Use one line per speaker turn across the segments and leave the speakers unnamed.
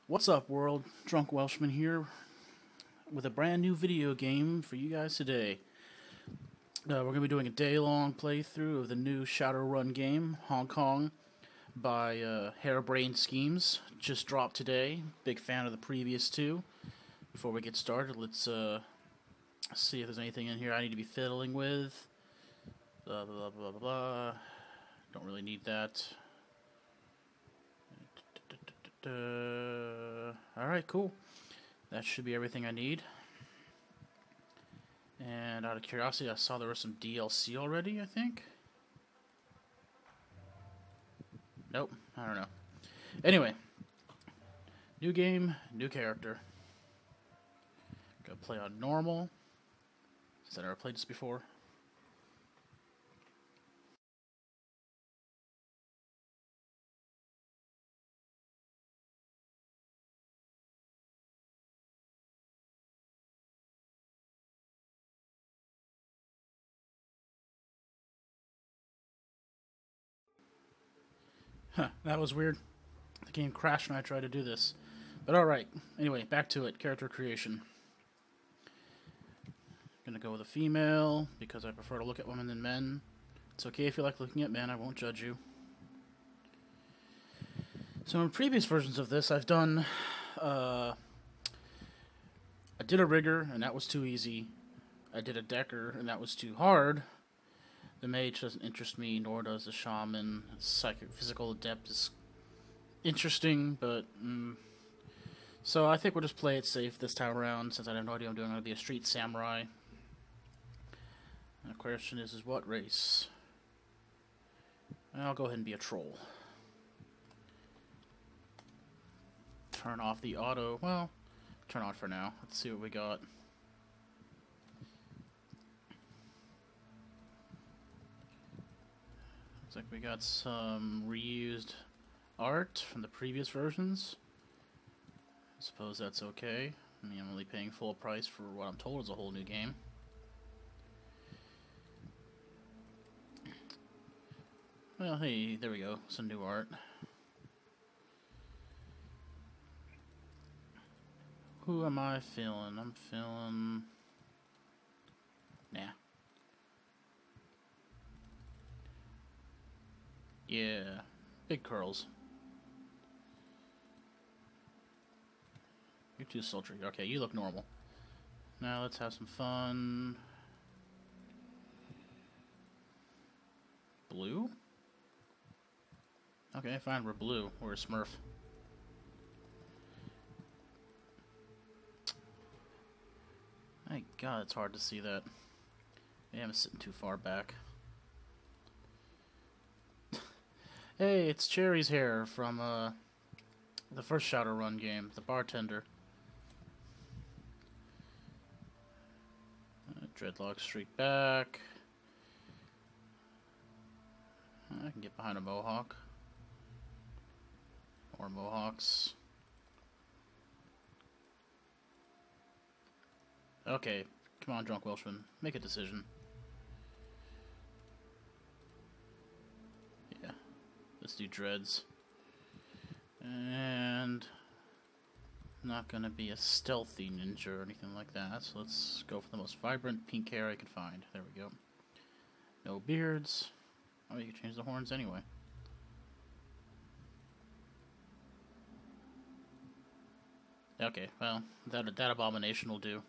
What's up, world? Drunk Welshman here with a brand new video game for you guys today. We're going to be doing a day-long playthrough of the new Shadowrun game, Hong Kong, by Harebrained Schemes. Just dropped today. Big fan of the previous two. Before we get started, let's see if there's anything in here I need to be fiddling with. Blah, blah, blah, blah, blah. Don't really need that. Alright, cool. That should be everything I need. And out of curiosity, I saw there was some DLC already, I think. Nope, I don't know. Anyway, new game, new character. Gonna play on normal. Since I never played this before. Huh, that was weird. The game crashed when I tried to do this. But alright, anyway, back to it. Character creation. Gonna go with a female, because I prefer to look at women than men. It's okay if you like looking at men, I won't judge you. So in previous versions of this, I've done... I did a rigger, and that was too easy. I did a decker, and that was too hard. The mage doesn't interest me, nor does the shaman. Psychic physical adept is interesting, but... So I think we'll just play it safe this time around, since I have no idea what I'm doing. I'm going to be a street samurai. And the question is what race? I'll go ahead and be a troll. Turn off the auto. Well, turn on for now. Let's see what we got. Looks like we got some reused art from the previous versions. I suppose that's okay. I mean, I'm only paying full price for what I'm told is a whole new game. Well, hey, there we go. Some new art. Who am I feeling? I'm feeling... Nah. Yeah. Big curls. You're too sultry. Okay, you look normal. Now let's have some fun. Blue? Okay, fine, we're blue. We're a smurf. My god, it's hard to see that. Maybe I'm sitting too far back. Hey, it's Cherry's hair from the first Shadowrun game, the bartender. Dreadlocks straight back. I can get behind a mohawk. Or mohawks. Okay, come on, Drunk Welshman. Make a decision. Yeah, let's do dreads. And... not gonna be a stealthy ninja or anything like that, so let's go for the most vibrant pink hair I can find. There we go. No beards. Oh, you can change the horns anyway. Okay, well, that abomination will do.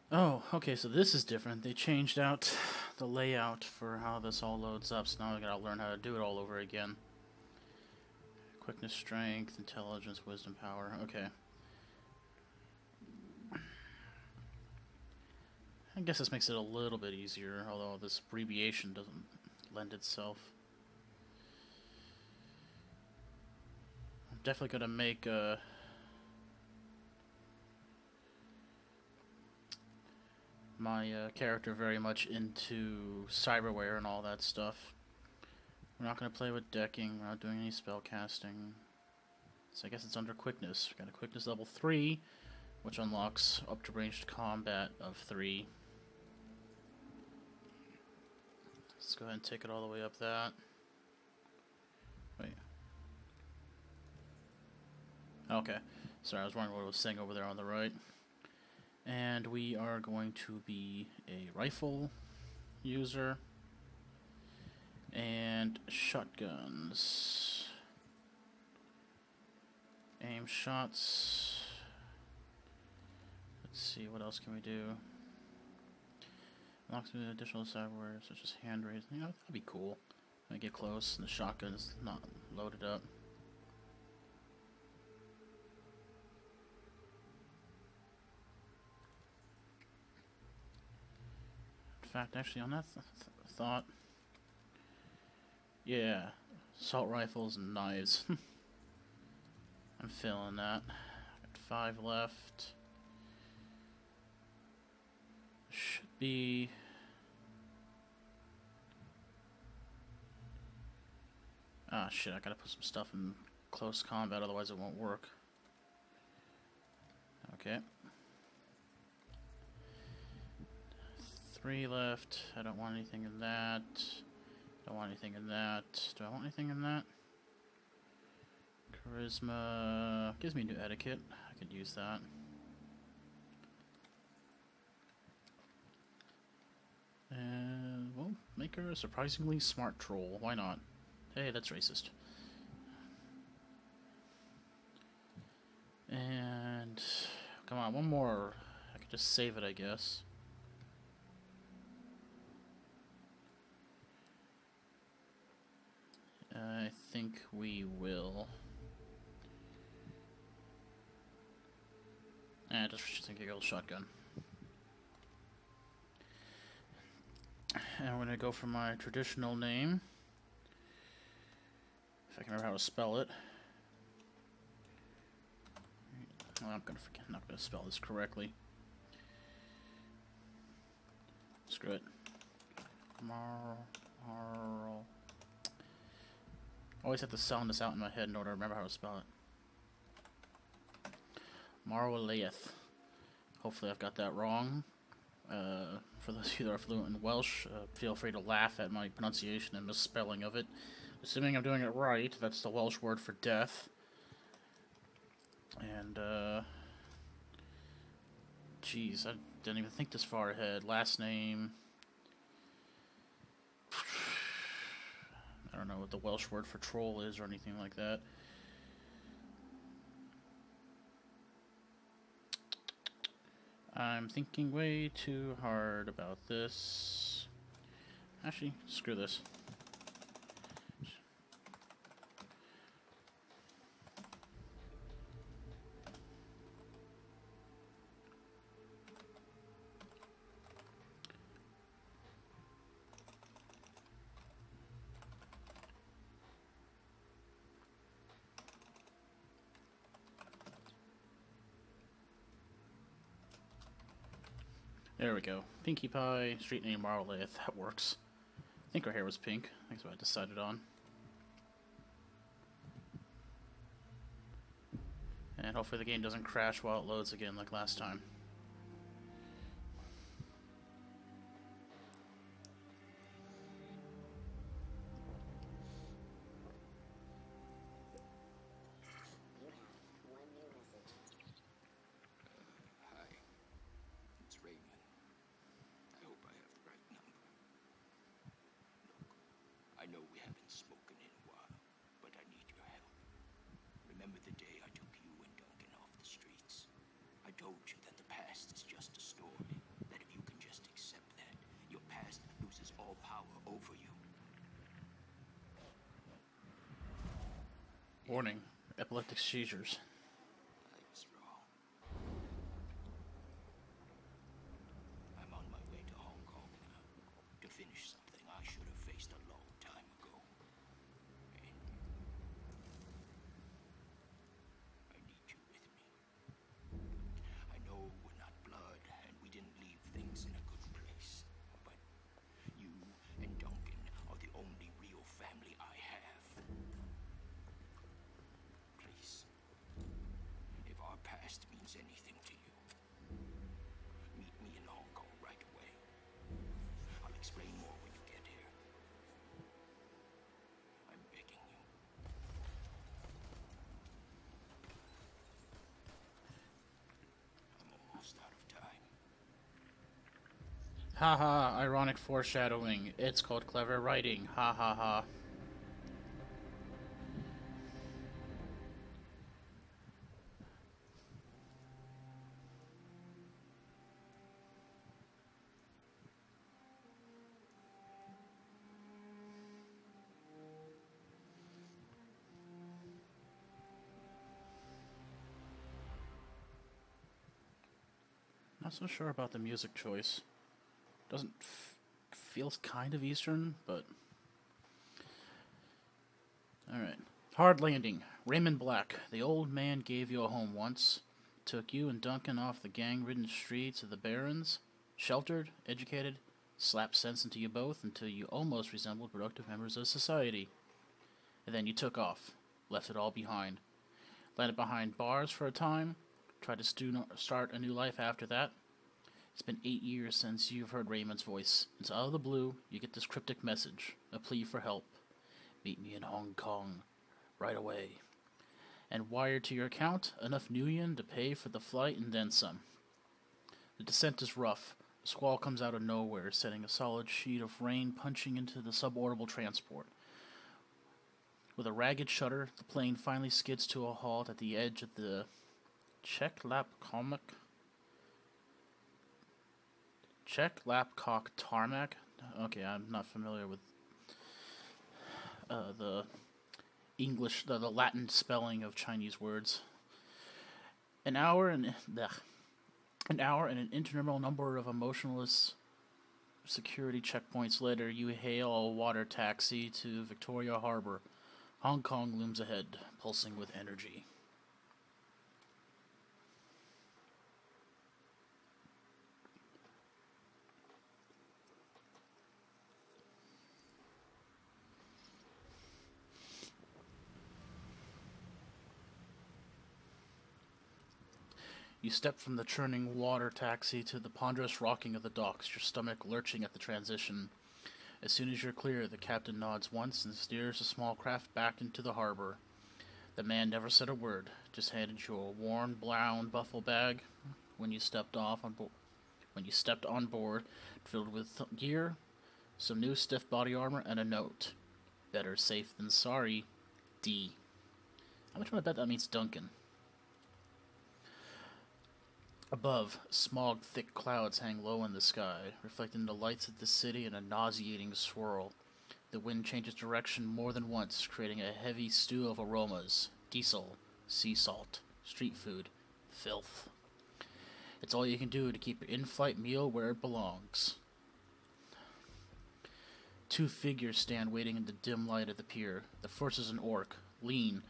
Oh, okay, so this is different. They changed out the layout for how this all loads up, so now I gotta learn how to do it all over again. Quickness, strength, intelligence, wisdom, power. Okay. I guess this makes it a little bit easier, although this abbreviation doesn't lend itself. I'm definitely gonna make my character very much into cyberware and all that stuff. We're not going to play with decking, we're not doing any spell casting. So I guess it's under quickness. We've got a quickness level 3, which unlocks up to ranged combat of 3. Let's go ahead and take it all the way up that. Wait. Okay. Sorry, I was wondering what it was saying over there on the right. And we are going to be a rifle user and shotguns. Aim shots. Let's see, what else can we do? Unlocks additional cyberware such as hand raising. You know, that'd be cool. When I get close and the shotgun's not loaded up. In fact, actually, on that thought, yeah, assault rifles and knives. I'm feeling that. Got 5 left. Should be. Ah, shit, I gotta put some stuff in close combat, otherwise it won't work. Okay. 3 left. I don't want anything in that. Don't want anything in that. Do I want anything in that? Charisma gives me new etiquette. I could use that. And we'll make her a surprisingly smart troll. Why not? Hey, that's racist. And come on, one more. I could just save it, I guess. I think we will. Just think a shotgun. And we're gonna go for my traditional name. If I can remember how to spell it. Well, I'm gonna forget. I'm not gonna spell this correctly. Screw it. Marl. Always have to sound this out in my head in order to remember how to spell it. Marwalaeth. Hopefully I've got that wrong. For those of you that are fluent in Welsh, feel free to laugh at my pronunciation and misspelling of it. Assuming I'm doing it right, that's the Welsh word for death. And, geez, I didn't even think this far ahead. Last name. I don't know what the Welsh word for troll is or anything like that. I'm thinking way too hard about this. Actually, screw this. There we go. Pinkie Pie, street name Marwalaeth. That works. I think her hair was pink. That's what I decided on. And hopefully the game doesn't crash while it loads again like last time.
I know we haven't spoken in a while, but I need your help. Remember the day I took you and Duncan off the streets? I told you that the past is just a story, that if you can just accept that, your past loses all power over you.
Warning, epileptic seizures.
I was wrong. I'm on my way to Hong Kong now, to finish something I should have faced a long time ago. And I need you with me. I know we're not blood, and we didn't leave things in a good place, but you and Duncan are the only real family I have. Please,
Haha, ironic foreshadowing. It's called clever writing. Ha ha ha. Not so sure about the music choice. Doesn't feels kind of Eastern, but all right. Hard landing. Raymond Black. The old man gave you a home once. Took you and Duncan off the gang-ridden streets of the Barrens. Sheltered, educated, slapped sense into you both until you almost resembled productive members of society. And then you took off. Left it all behind. Landed behind bars for a time. Tried to start a new life after that. It's been 8 years since you've heard Raymond's voice. It's out of the blue, you get this cryptic message, a plea for help. Meet me in Hong Kong, right away. And wired to your account, enough nuyen to pay for the flight and then some. The descent is rough. A squall comes out of nowhere, setting a solid sheet of rain punching into the suborbital transport. With a ragged shudder, the plane finally skids to a halt at the edge of the Cheklapcock tarmac. Okay, I'm not familiar with the English, the Latin spelling of Chinese words. An hour and an interminable number of emotionless security checkpoints later, you hail a water taxi to Victoria Harbor. Hong Kong looms ahead, pulsing with energy. You step from the churning water taxi to the ponderous rocking of the docks, your stomach lurching at the transition. As soon as you're clear, the captain nods once and steers the small craft back into the harbor. The man never said a word, just handed you a worn brown buffel bag when you stepped on board, filled with gear, some new stiff body armor, and a note. Better safe than sorry, D. How much would I bet that means Duncan? Above, smog-thick clouds hang low in the sky, reflecting the lights of the city in a nauseating swirl. The wind changes direction more than once, creating a heavy stew of aromas. Diesel, sea salt, street food, filth. It's all you can do to keep your in-flight meal where it belongs. Two figures stand waiting in the dim light of the pier. The first is an orc, lean,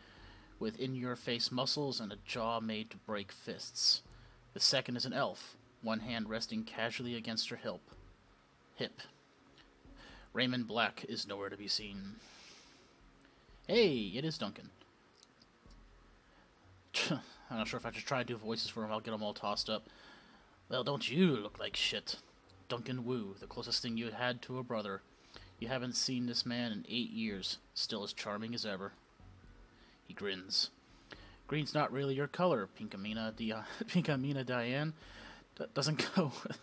with in-your-face muscles and a jaw made to break fists. The second is an elf, one hand resting casually against her hip. Raymond Black is nowhere to be seen. Hey, it is Duncan. I'm not sure if I should try to do voices for him. I'll get them all tossed up. Well, don't you look like shit? Duncan Wu, the closest thing you had to a brother. You haven't seen this man in 8 years, still as charming as ever. He grins. Green's not really your color, Pinkamena Diane. Doesn't go with...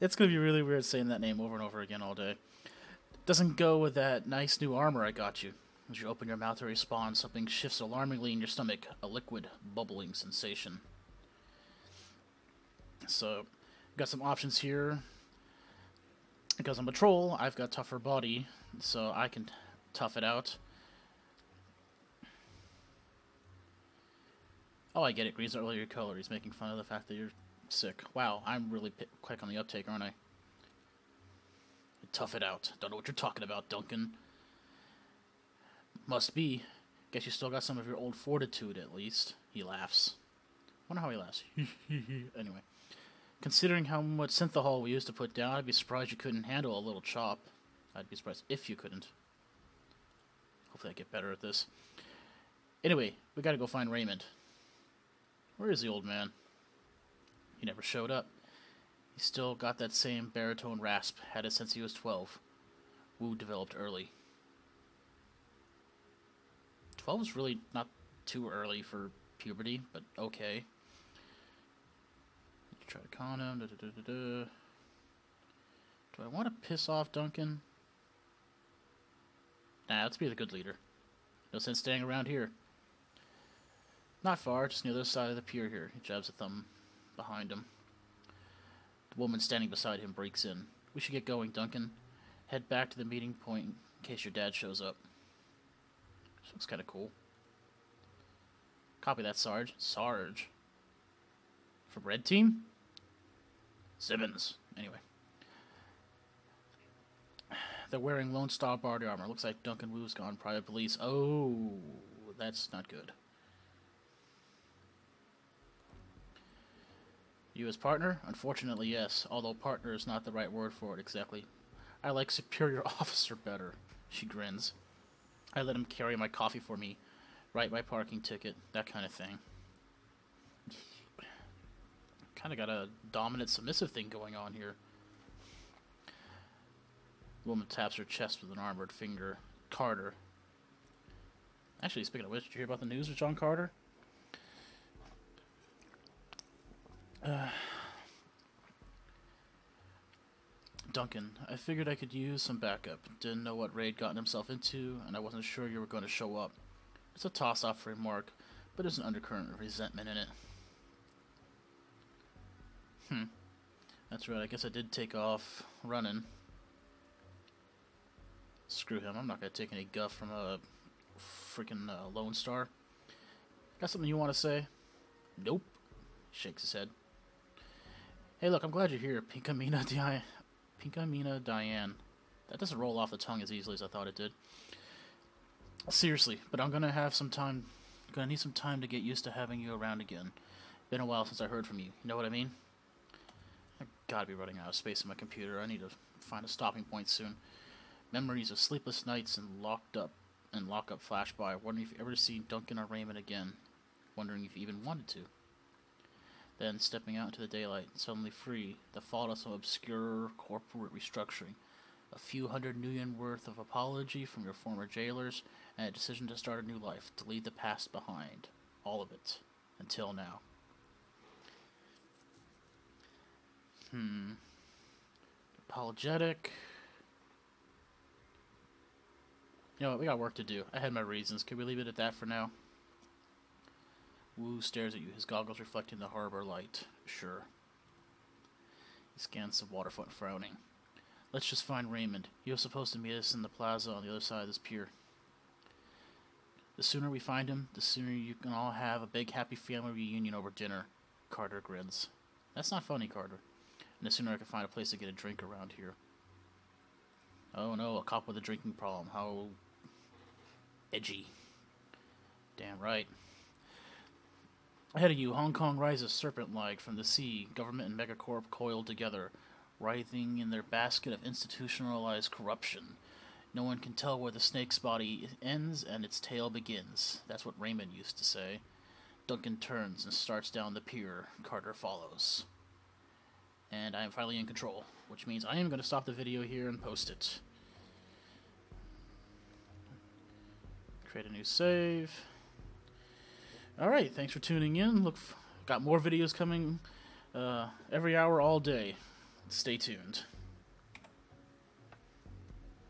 It's going to be really weird saying that name over and over again all day. Doesn't go with that nice new armor I got you. As you open your mouth to respond, something shifts alarmingly in your stomach, a liquid, bubbling sensation. So, got some options here. Because I'm a troll, I've got tougher body, so I can tough it out. Oh, I get it. Green's not really your color. He's making fun of the fact that you're sick. Wow, I'm really quick on the uptake, aren't I? Tough it out. Don't know what you're talking about, Duncan. Must be. Guess you still got some of your old fortitude, at least. He laughs. Wonder how he laughs. Anyway. Considering how much synthahol we used to put down, I'd be surprised you couldn't handle a little chop. I'd be surprised if you couldn't. Hopefully I get better at this. Anyway, we gotta go find Raymond. Where is the old man? He never showed up. He still got that same baritone rasp, had it since he was 12. Wu developed early. 12 is really not too early for puberty, but okay. Try to con him. Do I want to piss off Duncan? Nah, let's be the good leader. No sense staying around here. Not far, just near the other side of the pier here. He jabs a thumb behind him. The woman standing beside him breaks in. We should get going, Duncan. Head back to the meeting point in case your dad shows up. This looks kind of cool. Copy that, Sarge. Sarge. From Red Team? Simmons. Anyway. They're wearing Lone Star body armor. Looks like Duncan Wu's gone private police. Oh, that's not good. You as partner? Unfortunately, yes. Although partner is not the right word for it exactly. I like superior officer better. She grins. I let him carry my coffee for me, write my parking ticket, that kind of thing. Kind of got a dominant submissive thing going on here. The woman taps her chest with an armored finger. Carter. Actually, speaking of which, did you hear about the news with John Carter? Duncan, I figured I could use some backup. Didn't know what Raid gotten himself into, and I wasn't sure you were going to show up. It's a toss-off remark, but there's an undercurrent of resentment in it. That's right, I guess I did take off running. Screw him, I'm not going to take any guff from a freaking Lone Star. Got something you want to say? Nope. Shakes his head. Hey look, I'm glad you're here, Pinkamena Diane. That doesn't roll off the tongue as easily as I thought it did. Seriously, but I'm gonna have some time. Gonna need some time to get used to having you around again. Been a while since I heard from you. You know what I mean? I gotta be running out of space in my computer. I need to find a stopping point soon. Memories of sleepless nights and lockup flash by. Wondering if you ever see Duncan or Raymond again. Wondering if you even wanted to. Then, stepping out into the daylight, suddenly free, the fallout of some obscure corporate restructuring. A few $100 million worth of apology from your former jailers, and a decision to start a new life, to leave the past behind. All of it. Until now. Apologetic. You know what, we got work to do. I had my reasons. Can we leave it at that for now? Wu stares at you, his goggles reflecting the harbor light. Sure. He scans the waterfront, frowning. Let's just find Raymond. He was supposed to meet us in the plaza on the other side of this pier. The sooner we find him, the sooner you can all have a big happy family reunion over dinner. Carter grins. That's not funny, Carter. And the sooner I can find a place to get a drink around here. Oh no, a cop with a drinking problem. How edgy. Damn right. Ahead of you, Hong Kong rises serpent-like from the sea, government and megacorp coiled together, writhing in their basket of institutionalized corruption. No one can tell where the snake's body ends and its tail begins. That's what Raymond used to say. Duncan turns and starts down the pier. Carter follows. And I am finally in control, which means I am going to stop the video here and post it. Create a new save. Alright, thanks for tuning in. Got more videos coming every hour all day. Stay tuned.